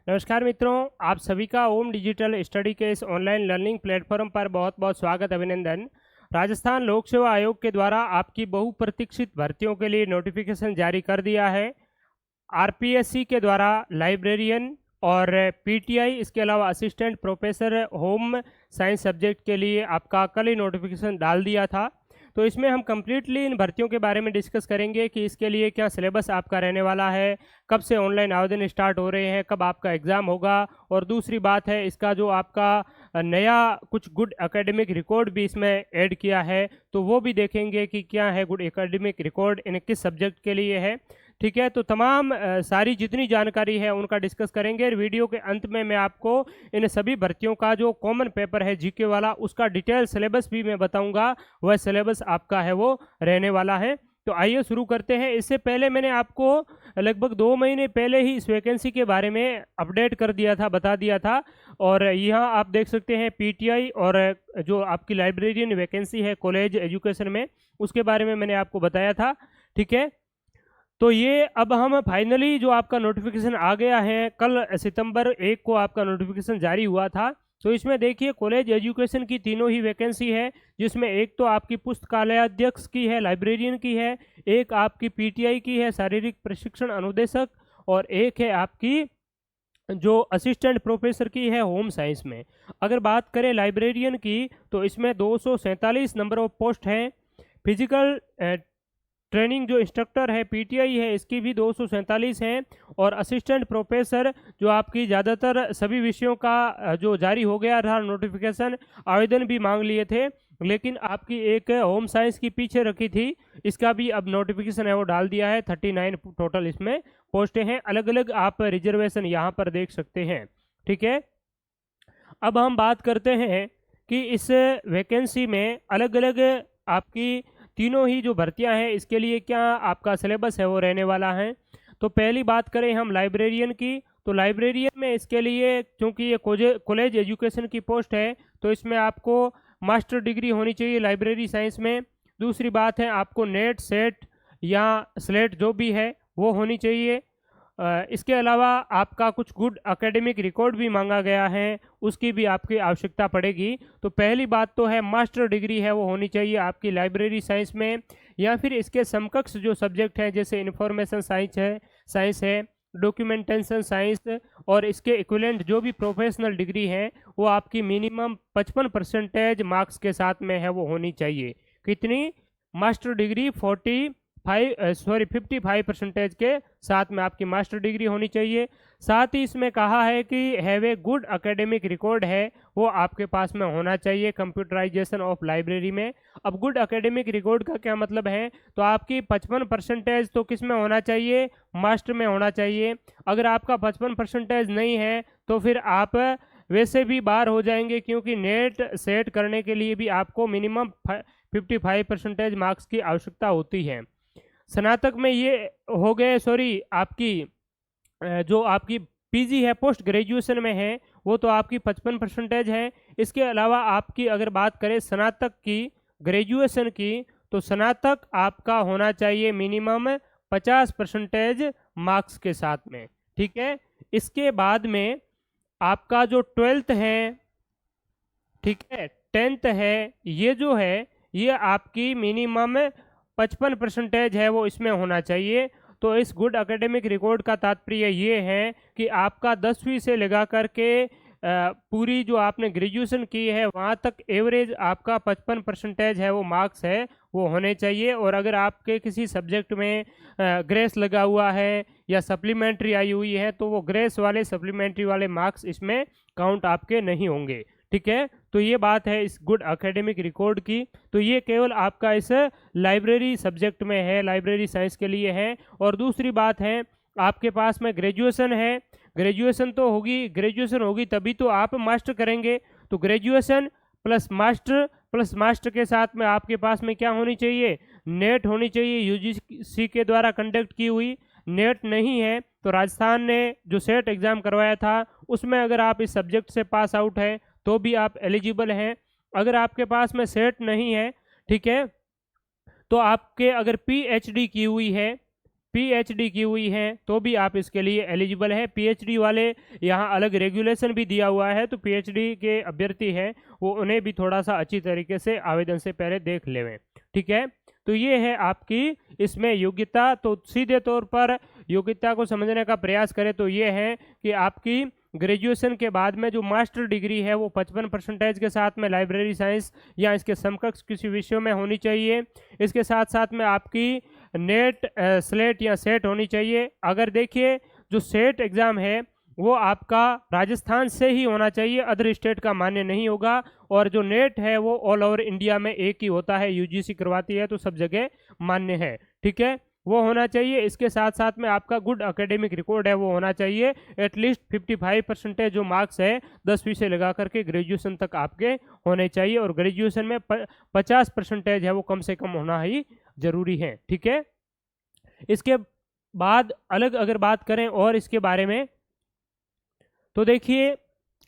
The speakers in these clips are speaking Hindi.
नमस्कार मित्रों, आप सभी का ओम डिजिटल स्टडी के इस ऑनलाइन लर्निंग प्लेटफॉर्म पर बहुत बहुत स्वागत अभिनंदन। राजस्थान लोक सेवा आयोग के द्वारा आपकी बहुप्रतीक्षित भर्तियों के लिए नोटिफिकेशन जारी कर दिया है। आरपीएससी के द्वारा लाइब्रेरियन और पीटीआई, इसके अलावा assistant professor home science subject के लिए आपका कल ही नोटिफिकेशन डाल दिया था। तो इसमें हम कम्प्लीटली इन भर्तियों के बारे में डिस्कस करेंगे कि इसके लिए क्या सिलेबस आपका रहने वाला है, कब से ऑनलाइन आवेदन स्टार्ट हो रहे हैं, कब आपका एग्ज़ाम होगा, और दूसरी बात है इसका जो आपका नया कुछ गुड एकेडमिक रिकॉर्ड भी इसमें ऐड किया है, तो वो भी देखेंगे कि क्या है गुड एकेडमिक रिकॉर्ड, इन किस सब्जेक्ट के लिए है। ठीक है, तो तमाम सारी जितनी जानकारी है उनका डिस्कस करेंगे। वीडियो के अंत में मैं आपको इन सभी भर्तियों का जो कॉमन पेपर है जीके वाला, उसका डिटेल सिलेबस भी मैं बताऊंगा। वह सिलेबस आपका है वो रहने वाला है। तो आइए शुरू करते हैं। इससे पहले मैंने आपको लगभग 2 महीने पहले ही इस वैकेंसी के बारे में अपडेट कर दिया था, बता दिया था। और यहाँ आप देख सकते हैं पीटीआई और जो आपकी लाइब्रेरियन वैकेंसी है कॉलेज एजुकेशन में, उसके बारे में मैंने आपको बताया था। ठीक है, तो ये अब हम फाइनली जो आपका नोटिफिकेशन आ गया है, कल सितंबर 1 को आपका नोटिफिकेशन जारी हुआ था। तो इसमें देखिए कॉलेज एजुकेशन की तीनों ही वैकेंसी है, जिसमें एक तो आपकी पुस्तकालयाध्यक्ष की है, लाइब्रेरियन की है, एक आपकी पीटीआई की है, शारीरिक प्रशिक्षण अनुदेशक, और एक है आपकी जो असिस्टेंट प्रोफेसर की है होम साइंस में। अगर बात करें लाइब्रेरियन की, तो इसमें 247 नंबर ऑफ पोस्ट हैं। फिजिकल ट्रेनिंग जो इंस्ट्रक्टर है पीटीआई है, इसकी भी 247 हैं। और असिस्टेंट प्रोफेसर जो आपकी ज़्यादातर सभी विषयों का जो जारी हो गया था नोटिफिकेशन, आवेदन भी मांग लिए थे, लेकिन आपकी एक होम साइंस की पीछे रखी थी, इसका भी अब नोटिफिकेशन है वो डाल दिया है। 39 टोटल इसमें पोस्टें हैं। अलग अलग आप रिजर्वेशन यहाँ पर देख सकते हैं। ठीक है, अब हम बात करते हैं कि इस वैकेंसी में अलग अलग आपकी तीनों ही जो भर्तियां हैं, इसके लिए क्या आपका सिलेबस है वो रहने वाला है। तो पहली बात करें हम लाइब्रेरियन की, तो लाइब्रेरियन में इसके लिए चूंकि ये कॉलेज एजुकेशन की पोस्ट है, तो इसमें आपको मास्टर डिग्री होनी चाहिए लाइब्रेरी साइंस में। दूसरी बात है आपको नेट सेट या स्लेट जो भी है वो होनी चाहिए। इसके अलावा आपका कुछ गुड एकेडमिक रिकॉर्ड भी मांगा गया है, उसकी भी आपकी आवश्यकता पड़ेगी। तो पहली बात तो है मास्टर डिग्री है वो होनी चाहिए आपकी लाइब्रेरी साइंस में, या फिर इसके समकक्ष जो सब्जेक्ट हैं जैसे इंफॉर्मेशन साइंस है, डॉक्यूमेंटेशन साइंस, और इसके इक्विवेलेंट जो भी प्रोफेशनल डिग्री है वो आपकी मिनिमम 55% मार्क्स के साथ में है वो होनी चाहिए। कितनी? मास्टर डिग्री 55% के साथ में आपकी मास्टर डिग्री होनी चाहिए। साथ ही इसमें कहा है कि have a good academic record है वो आपके पास में होना चाहिए कंप्यूटराइजेशन ऑफ लाइब्रेरी में। अब गुड एकेडमिक रिकॉर्ड का क्या मतलब है? तो आपकी 55% तो किस में होना चाहिए? मास्टर में होना चाहिए। अगर आपका 55% नहीं है तो फिर आप वैसे भी बाहर हो जाएंगे, क्योंकि नेट सेट करने के लिए भी आपको मिनिमम 55% मार्क्स की आवश्यकता होती है। स्नातक में ये हो गए, सॉरी आपकी जो आपकी पीजी है पोस्ट ग्रेजुएशन में है वो तो आपकी 55% है। इसके अलावा आपकी अगर बात करें स्नातक की, ग्रेजुएशन की, तो स्नातक आपका होना चाहिए मिनिमम 50% मार्क्स के साथ में। ठीक है, इसके बाद में आपका जो 12th है, ठीक है, 10th है, ये जो है ये आपकी मिनिमम 55% है वो इसमें होना चाहिए। तो इस गुड एकेडमिक रिकॉर्ड का तात्पर्य ये है कि आपका 10वीं से लगा करके पूरी जो आपने ग्रेजुएशन की है वहाँ तक एवरेज आपका 55% है वो मार्क्स है वो होने चाहिए। और अगर आपके किसी सब्जेक्ट में ग्रेस लगा हुआ है या सप्लीमेंट्री आई हुई है, तो वो ग्रेस वाले सप्लीमेंट्री वाले मार्क्स इसमें काउंट आपके नहीं होंगे। ठीक है, तो ये बात है इस गुड एकेडमिक रिकॉर्ड की। तो ये केवल आपका इस लाइब्रेरी सब्जेक्ट में है, लाइब्रेरी साइंस के लिए है। और दूसरी बात है आपके पास में ग्रेजुएशन है, ग्रेजुएशन तो होगी, ग्रेजुएशन होगी तभी तो आप मास्टर करेंगे। तो ग्रेजुएशन प्लस मास्टर के साथ में आपके पास में क्या होनी चाहिए? नेट होनी चाहिए, यूजीसी के द्वारा कंडक्ट की हुई। नेट नहीं है तो राजस्थान ने जो सेट एग्ज़ाम करवाया था उसमें अगर आप इस सब्जेक्ट से पास आउट हैं तो भी आप एलिजिबल हैं। अगर आपके पास में सेट नहीं है, ठीक है, तो आपके अगर पीएचडी की हुई है पीएचडी की हुई है तो भी आप इसके लिए एलिजिबल है। पीएचडी वाले यहाँ अलग रेगुलेशन भी दिया हुआ है, तो पीएचडी के अभ्यर्थी हैं वो उन्हें भी थोड़ा सा अच्छी तरीके से आवेदन से पहले देख लेवें। ठीक है, तो ये है आपकी इसमें योग्यता। तो सीधे तौर पर योग्यता को समझने का प्रयास करें तो ये है कि आपकी ग्रेजुएशन के बाद में जो मास्टर डिग्री है वो 55% के साथ में लाइब्रेरी साइंस या इसके समकक्ष किसी विषयों में होनी चाहिए। इसके साथ साथ में आपकी नेट स्लेट या सेट होनी चाहिए। अगर देखिए जो सेट एग्ज़ाम है वो आपका राजस्थान से ही होना चाहिए, अदर स्टेट का मान्य नहीं होगा। और जो नेट है वो ऑल ओवर इंडिया में एक ही होता है, यूजीसी करवाती है, तो सब जगह मान्य है। ठीक है, वो होना चाहिए। इसके साथ साथ में आपका गुड एकेडमिक रिकॉर्ड है वो होना चाहिए। एटलीस्ट 55% जो मार्क्स है 10वीं से लगा करके ग्रेजुएशन तक आपके होने चाहिए, और ग्रेजुएशन में 50% है वो कम से कम होना ही जरूरी है। ठीक है, इसके बाद अलग अगर बात करें और इसके बारे में तो देखिए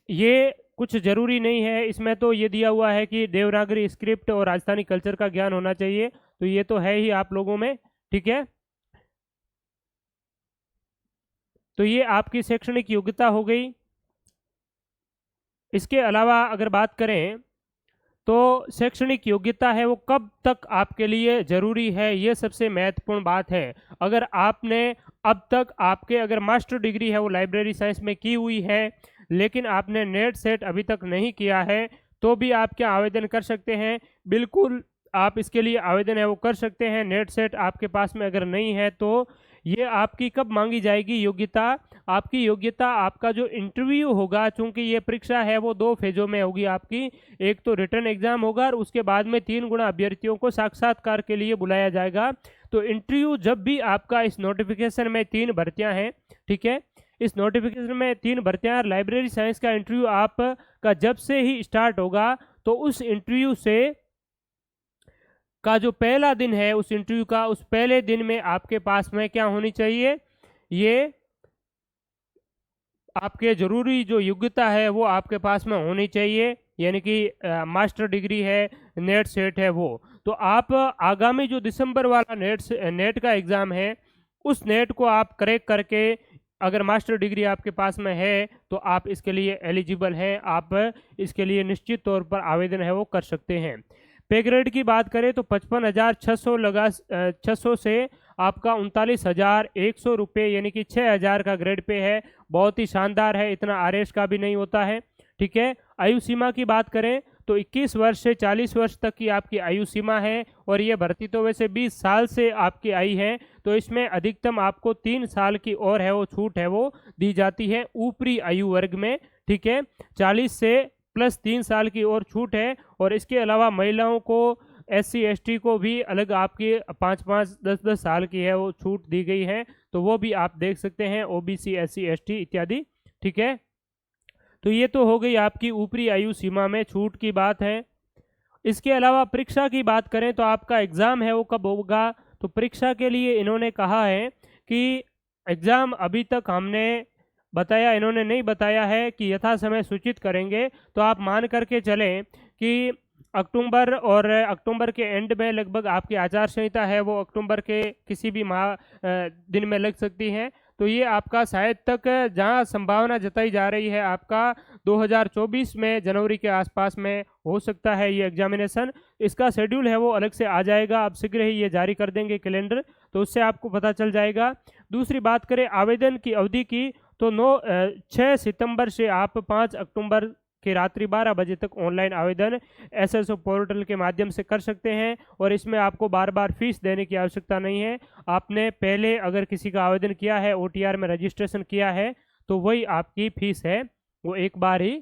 ये कुछ ज़रूरी नहीं है इसमें। तो ये दिया हुआ है कि देवनागरी स्क्रिप्ट और राजस्थानी कल्चर का ज्ञान होना चाहिए, तो ये तो है ही आप लोगों में। ठीक है, तो ये आपकी शैक्षणिक योग्यता हो गई। इसके अलावा अगर बात करें तो शैक्षणिक योग्यता है वो कब तक आपके लिए ज़रूरी है, ये सबसे महत्वपूर्ण बात है। अगर आपने अब तक आपके अगर मास्टर डिग्री है वो लाइब्रेरी साइंस में की हुई है, लेकिन आपने नेट सेट अभी तक नहीं किया है, तो भी आप क्या आवेदन कर सकते हैं। बिल्कुल आप इसके लिए आवेदन है वो कर सकते हैं। नेट सेट आपके पास में अगर नहीं है तो ये आपकी कब मांगी जाएगी योग्यता। आपकी योग्यता आपका जो इंटरव्यू होगा, चूंकि ये परीक्षा है वो 2 फेजों में होगी आपकी। एक तो रिटर्न एग्जाम होगा और उसके बाद में 3 गुना अभ्यर्थियों को साक्षात्कार के लिए बुलाया जाएगा। तो इंटरव्यू जब भी आपका इस नोटिफिकेशन में 3 भर्तियां हैं, ठीक है, इस नोटिफिकेशन में 3 भर्तियां, लाइब्रेरी साइंस का इंटरव्यू आपका जब से ही स्टार्ट होगा तो उस इंटरव्यू से का जो पहला दिन है उस इंटरव्यू का, उस पहले दिन में आपके पास में क्या होनी चाहिए, ये आपके जरूरी जो योग्यता है वो आपके पास में होनी चाहिए, यानी कि मास्टर डिग्री है, नेट सेट है वो। तो आप आगामी जो दिसंबर वाला नेट का एग्ज़ाम है उस नेट को आप क्रैक करके अगर मास्टर डिग्री आपके पास में है तो आप इसके लिए एलिजिबल हैं, आप इसके लिए निश्चित तौर पर आवेदन है वो कर सकते हैं। पे ग्रेड की बात करें तो 55,600 लगा 600 से आपका 39,100 रुपये यानी कि 6,000 का ग्रेड पे है। बहुत ही शानदार है, इतना आरएस का भी नहीं होता है। ठीक है, आयु सीमा की बात करें तो 21 वर्ष से 40 वर्ष तक की आपकी आयु सीमा है, और ये भर्ती तो वैसे 20 साल से आपकी आई है, तो इसमें अधिकतम आपको 3 साल की और है वो छूट है वो दी जाती है ऊपरी आयु वर्ग में। ठीक है, 40 से प्लस 3 साल की और छूट है। और इसके अलावा महिलाओं को, SC ST को भी अलग आपकी 5-5, 10-10 साल की है वो छूट दी गई है, तो वो भी आप देख सकते हैं, OBC SC ST इत्यादि। ठीक है, तो ये तो हो गई आपकी ऊपरी आयु सीमा में छूट की बात है। इसके अलावा परीक्षा की बात करें तो आपका एग्ज़ाम है वो कब होगा, तो परीक्षा के लिए इन्होंने कहा है कि एग्ज़ाम अभी तक हमने बताया, इन्होंने नहीं बताया है कि यथा समय सूचित करेंगे। तो आप मान करके चलें कि अक्टूबर के एंड में लगभग आपकी आचार संहिता है वो अक्टूबर के किसी भी माह दिन में लग सकती है। तो ये आपका शायद तक जहां संभावना जताई जा रही है आपका 2024 में जनवरी के आसपास में हो सकता है ये एग्जामिनेशन। इसका शेड्यूल है वो अलग से आ जाएगा, अब शीघ्र ही ये जारी कर देंगे कैलेंडर, तो उससे आपको पता चल जाएगा। दूसरी बात करें आवेदन की अवधि की तो 6 सितंबर से आप 5 अक्टूबर की रात्रि 12 बजे तक ऑनलाइन आवेदन SSO पोर्टल के माध्यम से कर सकते हैं, और इसमें आपको बार बार फीस देने की आवश्यकता नहीं है। आपने पहले अगर किसी का आवेदन किया है, OTR में रजिस्ट्रेशन किया है, तो वही आपकी फीस है वो एक बार ही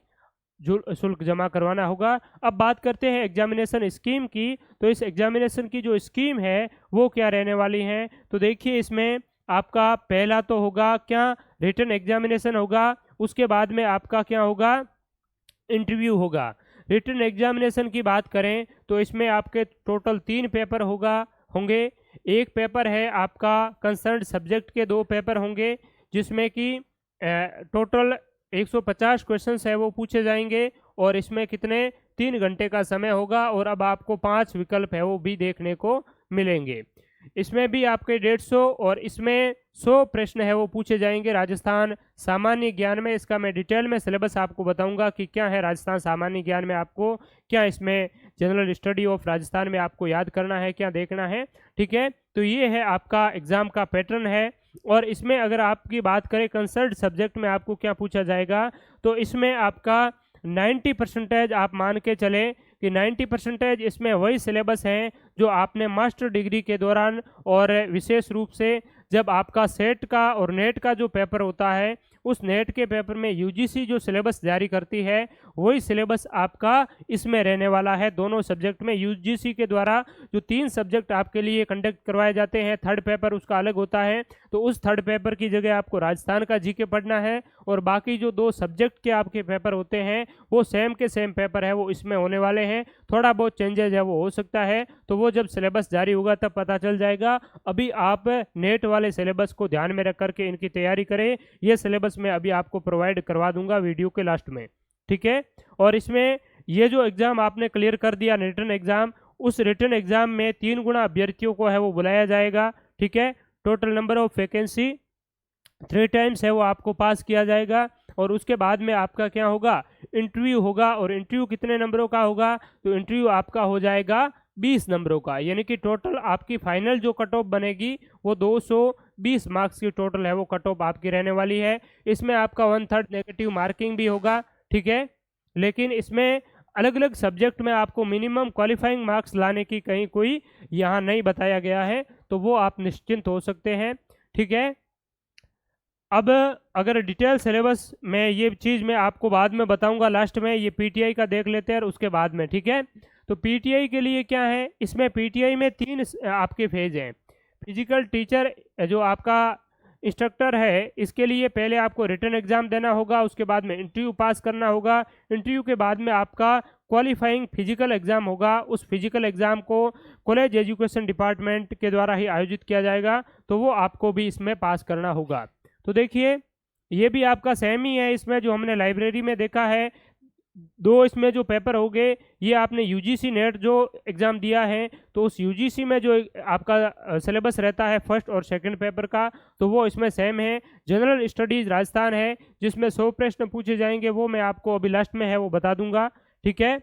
शुल्क जमा करवाना होगा। अब बात करते हैं एग्जामिनेशन स्कीम की, तो इस एग्जामिनेशन की जो स्कीम है वो क्या रहने वाली है, तो देखिए इसमें आपका पहला तो होगा क्या, रिटन एग्जामिनेशन होगा, उसके बाद में आपका क्या होगा, इंटरव्यू होगा। रिटन एग्जामिनेशन की बात करें तो इसमें आपके टोटल 3 पेपर होंगे। एक पेपर है आपका कंसर्न सब्जेक्ट के 2 पेपर होंगे, जिसमें कि टोटल 150 क्वेश्चंस है वो पूछे जाएंगे, और इसमें कितने 3 घंटे का समय होगा, और अब आपको 5 विकल्प है वो भी देखने को मिलेंगे। इसमें भी आपके 150 और इसमें 100 प्रश्न है वो पूछे जाएंगे राजस्थान सामान्य ज्ञान में। इसका मैं डिटेल में सिलेबस आपको बताऊंगा कि क्या है राजस्थान सामान्य ज्ञान में, आपको क्या इसमें जनरल स्टडी ऑफ राजस्थान में आपको याद करना है, क्या देखना है। ठीक है, तो ये है आपका एग्जाम का पैटर्न है। और इसमें अगर आपकी बात करें कंसर्न सब्जेक्ट में आपको क्या पूछा जाएगा, तो इसमें आपका 90% आप मान के चले कि 90% इसमें वही सिलेबस हैं जो आपने मास्टर डिग्री के दौरान, और विशेष रूप से जब आपका सेट का और नेट का जो पेपर होता है, उस नेट के पेपर में यूजीसी जो सिलेबस जारी करती है वही सिलेबस आपका इसमें रहने वाला है। दोनों सब्जेक्ट में यूजीसी के द्वारा जो 3 सब्जेक्ट आपके लिए कंडक्ट करवाए जाते हैं, थर्ड पेपर उसका अलग होता है, तो उस थर्ड पेपर की जगह आपको राजस्थान का जीके पढ़ना है, और बाकी जो 2 सब्जेक्ट के आपके पेपर होते हैं वो सेम के सेम पेपर है वो इसमें होने वाले हैं। थोड़ा बहुत चेंजेज है वो हो सकता है, तो वो जब सिलेबस जारी होगा तब पता चल जाएगा। अभी आप नेट वाले सिलेबस को ध्यान में रख करके इनकी तैयारी करें। ये सिलेबस मैं अभी आपको प्रोवाइड करवा दूंगा वीडियो के लास्ट में। ठीक है, और इसमें ये जो एग्जाम आपने क्लियर कर दिया रिटन एग्जाम, उस रिटन एग्जाम में 3 गुना अभ्यर्थियों को है वो बुलाया जाएगा। ठीक है, total number of vacancy 3 times है वो आपको पास किया जाएगा, और उसके बाद में आपका क्या होगा, इंटरव्यू होगा। और इंटरव्यू कितने नंबरों का होगा, तो इंटरव्यू आपका हो जाएगा 20 नंबरों का, यानी कि टोटल आपकी फाइनल जो कट ऑफ बनेगी वो 220 मार्क्स की टोटल है वो कट ऑफ आपकी रहने वाली है। इसमें आपका 1/3 नेगेटिव मार्किंग भी होगा। ठीक है, लेकिन इसमें अलग अलग सब्जेक्ट में आपको मिनिमम क्वालिफाइंग मार्क्स लाने की कहीं कोई यहाँ नहीं बताया गया है, तो वो आप निश्चिंत हो सकते हैं। ठीक है, अब अगर डिटेल सिलेबस में ये चीज़ मैं आपको बाद में बताऊंगा लास्ट में, ये पीटीआई का देख लेते हैं और उसके बाद में। ठीक है, तो पीटीआई के लिए क्या है, इसमें पीटीआई में 3 आपके फेज हैं। फिजिकल टीचर जो आपका इंस्ट्रक्टर है, इसके लिए पहले आपको रिटन एग्जाम देना होगा, उसके बाद में इंटरव्यू पास करना होगा। इंटरव्यू के बाद में आपका क्वालिफाइंग फिजिकल एग्जाम होगा। उस फिजिकल एग्जाम को कॉलेज एजुकेशन डिपार्टमेंट के द्वारा ही आयोजित किया जाएगा, तो वो आपको भी इसमें पास करना होगा। तो देखिए ये भी आपका सेम ही है, इसमें जो हमने लाइब्रेरी में देखा है 2 इसमें जो पेपर हो गए, ये आपने यूजीसी नेट जो एग्ज़ाम दिया है, तो उस यूजीसी में जो आपका सिलेबस रहता है फर्स्ट और सेकंड पेपर का, तो वो इसमें सेम है। जनरल स्टडीज़ राजस्थान है जिसमें 100 प्रश्न पूछे जाएंगे, वो मैं आपको अभी लास्ट में है वो बता दूंगा। ठीक है,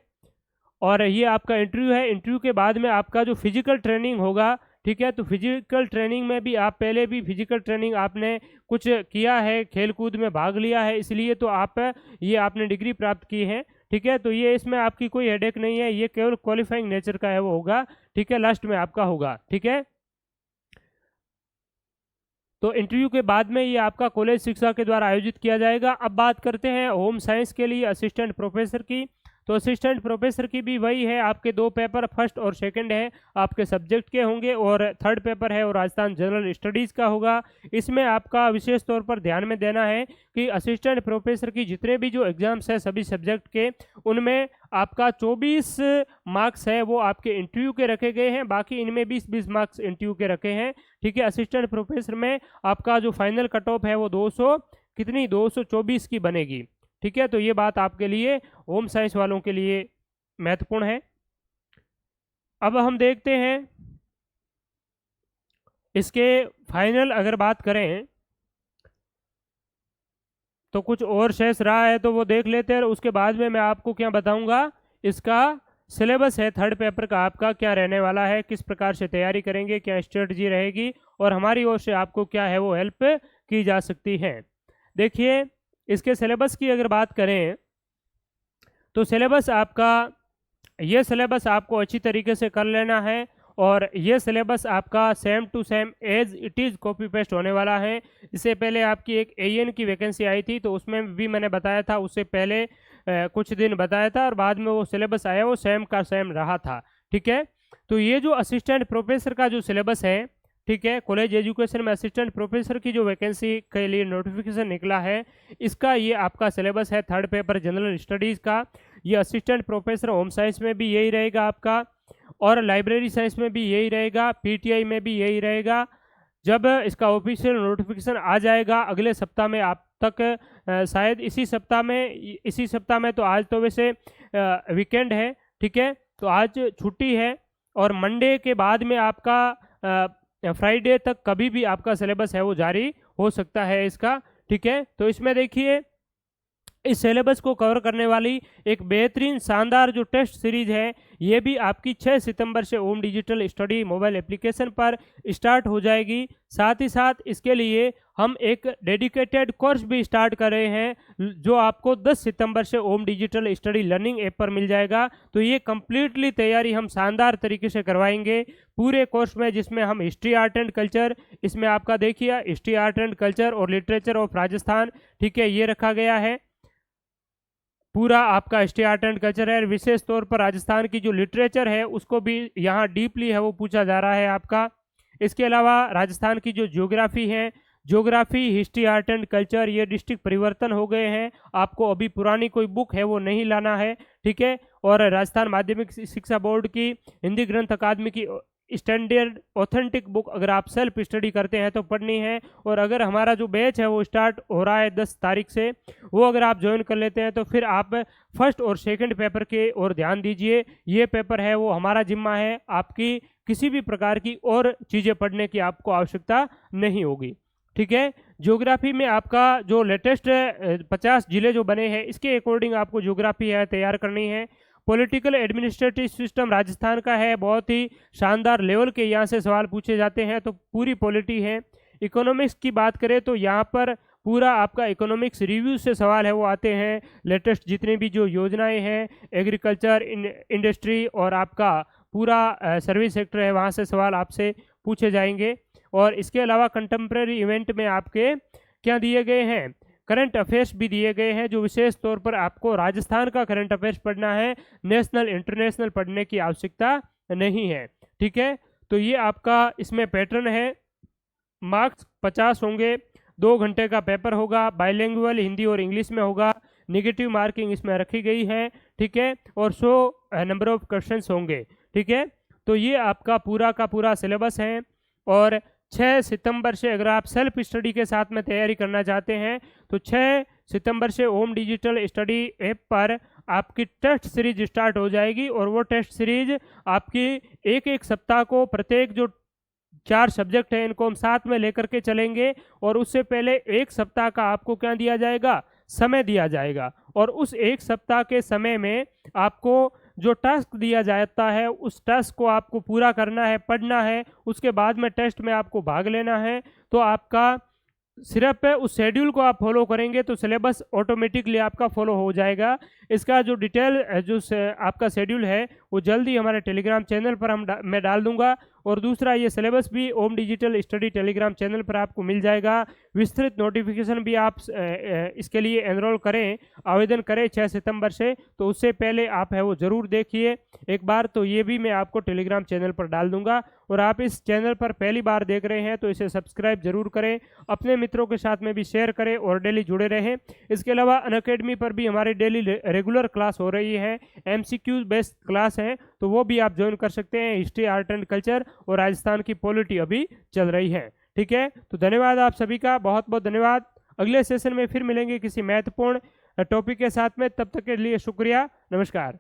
और ये आपका इंटरव्यू है। इंटरव्यू के बाद में आपका जो फिजिकल ट्रेनिंग होगा, ठीक है, तो फिजिकल ट्रेनिंग में भी आप पहले भी फिजिकल ट्रेनिंग आपने कुछ किया है, खेल कूद में भाग लिया है, इसलिए तो आप ये आपने डिग्री प्राप्त की है। ठीक है, तो ये इसमें आपकी कोई हेडेक नहीं है, ये केवल क्वालिफाइंग नेचर का है वो होगा। ठीक है, लास्ट में आपका होगा। ठीक है, तो इंटरव्यू के बाद में ये आपका कॉलेज शिक्षा के द्वारा आयोजित किया जाएगा। अब बात करते हैं होम साइंस के लिए असिस्टेंट प्रोफेसर की। तो असिस्टेंट प्रोफेसर की भी वही है, आपके 2 पेपर फर्स्ट और सेकंड है आपके सब्जेक्ट के होंगे, और थर्ड पेपर है और राजस्थान जनरल स्टडीज़ का होगा। इसमें आपका विशेष तौर पर ध्यान में देना है कि असिस्टेंट प्रोफेसर की जितने भी जो एग्जाम्स है सभी सब्जेक्ट के, उनमें आपका 24 मार्क्स है वो आपके इंटरव्यू के रखे गए हैं, बाकी इनमें 20-20 मार्क्स इंटरव्यू के रखे हैं। ठीक है, असिस्टेंट प्रोफेसर में आपका जो फाइनल कट ऑफ है वो 224 की बनेगी। ठीक है, तो ये बात आपके लिए होम साइंस वालों के लिए महत्वपूर्ण है। अब हम देखते हैं इसके फाइनल अगर बात करें तो कुछ और शेष रहा है तो वो देख लेते हैं, उसके बाद में मैं आपको क्या बताऊंगा, इसका सिलेबस है थर्ड पेपर का आपका क्या रहने वाला है, किस प्रकार से तैयारी करेंगे, क्या स्ट्रेटजी रहेगी, और हमारी ओर से आपको क्या है वो हेल्प की जा सकती है। देखिए इसके सिलेबस की अगर बात करें तो सिलेबस आपका, ये सिलेबस आपको अच्छी तरीके से कर लेना है, और ये सिलेबस आपका same to same as it is copy paste होने वाला है। इससे पहले आपकी एक एएन की वैकेंसी आई थी, तो उसमें भी मैंने बताया था, उससे पहले कुछ दिन बताया था, और बाद में वो सिलेबस आया वो सेम का सेम रहा था। ठीक है, तो ये जो असिस्टेंट प्रोफेसर का जो सिलेबस है, ठीक है, कॉलेज एजुकेशन में असिस्टेंट प्रोफेसर की जो वैकेंसी के लिए नोटिफिकेशन निकला है, इसका ये आपका सिलेबस है थर्ड पेपर जनरल स्टडीज़ का। ये असिस्टेंट प्रोफेसर होम साइंस में भी यही रहेगा आपका, और लाइब्रेरी साइंस में भी यही रहेगा, पीटीआई में भी यही रहेगा। जब इसका ऑफिशियल नोटिफिकेशन आ जाएगा अगले सप्ताह में आप तक, शायद इसी सप्ताह में तो आज तो वैसे वीकेंड है, ठीक है, तो आज छुट्टी है, और मंडे के बाद में आपका फ्राइडे तक कभी भी आपका सिलेबस है वो जारी हो सकता है इसका। ठीक है, तो इसमें देखिए इस सिलेबस को कवर करने वाली एक बेहतरीन शानदार जो टेस्ट सीरीज है ये भी आपकी 6 सितंबर से ओम डिजिटल स्टडी मोबाइल एप्लीकेशन पर स्टार्ट हो जाएगी। साथ ही साथ इसके लिए हम एक डेडिकेटेड कोर्स भी स्टार्ट कर रहे हैं जो आपको 10 सितंबर से ओम डिजिटल स्टडी लर्निंग ऐप पर मिल जाएगा। तो ये कम्प्लीटली तैयारी हम शानदार तरीके से करवाएंगे पूरे कोर्स में, जिसमें हम हिस्ट्री आर्ट एंड कल्चर, इसमें आपका देखिए हिस्ट्री आर्ट एंड कल्चर और लिटरेचर ऑफ राजस्थान, ठीक है, ये रखा गया है पूरा आपका हिस्ट्री आर्ट एंड कल्चर है। विशेष तौर पर राजस्थान की जो लिटरेचर है उसको भी यहाँ डीपली है वो पूछा जा रहा है आपका। इसके अलावा राजस्थान की जो ज्योग्राफी है, geography, history art and culture, ये डिस्ट्रिक्ट परिवर्तन हो गए हैं, आपको अभी पुरानी कोई बुक है वो नहीं लाना है। ठीक है, और राजस्थान माध्यमिक शिक्षा बोर्ड की हिंदी ग्रंथ अकादमी की स्टैंडर्ड ऑथेंटिक बुक अगर आप सेल्फ स्टडी करते हैं तो पढ़नी है। और अगर हमारा जो बैच है वो स्टार्ट हो रहा है 10 तारीख से, वो अगर आप ज्वाइन कर लेते हैं तो फिर आप फर्स्ट और सेकंड पेपर के ओर ध्यान दीजिए। ये पेपर है वो हमारा जिम्मा है, आपकी किसी भी प्रकार की और चीज़ें पढ़ने की आपको आवश्यकता नहीं होगी। ठीक है, ज्योग्राफी में आपका जो लेटेस्ट 50 जिले जो बने हैं इसके अकॉर्डिंग आपको ज्योग्राफी है तैयार करनी है। पॉलिटिकल एडमिनिस्ट्रेटिव सिस्टम राजस्थान का है, बहुत ही शानदार लेवल के यहाँ से सवाल पूछे जाते हैं, तो पूरी पॉलिटी है। इकोनॉमिक्स की बात करें तो यहाँ पर पूरा आपका इकोनॉमिक्स रिव्यू से सवाल है वो आते हैं, लेटेस्ट जितनी भी जो योजनाएं हैं, एग्रीकल्चर, इंडस्ट्री और आपका पूरा सर्विस सेक्टर है वहाँ से सवाल आपसे पूछे जाएंगे। और इसके अलावा कंटेम्प्रेरी इवेंट में आपके क्या दिए गए हैं, करंट अफेयर्स भी दिए गए हैं, जो विशेष तौर पर आपको राजस्थान का करंट अफेयर्स पढ़ना है, नेशनल इंटरनेशनल पढ़ने की आवश्यकता नहीं है। ठीक है, तो ये आपका इसमें पैटर्न है। मार्क्स 50 होंगे, 2 घंटे का पेपर होगा, बाइलिंगुअल हिंदी और इंग्लिश में होगा, नेगेटिव मार्किंग इसमें रखी गई है। ठीक है, और 100 नंबर ऑफ क्वेश्चंस होंगे। ठीक है, तो ये आपका पूरा का पूरा सिलेबस है। और 6 सितंबर से अगर आप सेल्फ स्टडी के साथ में तैयारी करना चाहते हैं तो 6 सितंबर से ओम डिजिटल स्टडी ऐप पर आपकी टेस्ट सीरीज स्टार्ट हो जाएगी। और वो टेस्ट सीरीज आपकी एक सप्ताह को प्रत्येक जो 4 सब्जेक्ट हैं इनको हम साथ में लेकर के चलेंगे। और उससे पहले 1 सप्ताह का आपको क्या दिया जाएगा, समय दिया जाएगा। और उस 1 सप्ताह के समय में आपको जो टास्क दिया जाता है उस टास्क को आपको पूरा करना है, पढ़ना है, उसके बाद में टेस्ट में आपको भाग लेना है। तो आपका सिर्फ उस शेड्यूल को आप फॉलो करेंगे तो सिलेबस ऑटोमेटिकली आपका फॉलो हो जाएगा। इसका जो डिटेल जो आपका शेड्यूल है वो जल्दी हमारे टेलीग्राम चैनल पर मैं डाल दूंगा। और दूसरा ये सिलेबस भी ओम डिजिटल स्टडी टेलीग्राम चैनल पर आपको मिल जाएगा। विस्तृत नोटिफिकेशन भी आप इसके लिए एनरोल करें, आवेदन करें 6 सितंबर से, तो उससे पहले आप है वो ज़रूर देखिए एक बार। तो ये भी मैं आपको टेलीग्राम चैनल पर डाल दूंगा। और आप इस चैनल पर पहली बार देख रहे हैं तो इसे सब्सक्राइब जरूर करें, अपने मित्रों के साथ में भी शेयर करें और डेली जुड़े रहें। इसके अलावा अनअकैडमी पर भी हमारी डेली रेगुलर क्लास हो रही है, MCQ बेस्ड क्लास है, तो वो भी आप ज्वाइन कर सकते हैं। हिस्ट्री, आर्ट एंड कल्चर और राजस्थान की पॉलिटी अभी चल रही है। ठीक है, तो धन्यवाद आप सभी का, बहुत बहुत धन्यवाद। अगले सेशन में फिर मिलेंगे किसी महत्वपूर्ण टॉपिक के साथ में, तब तक के लिए शुक्रिया, नमस्कार।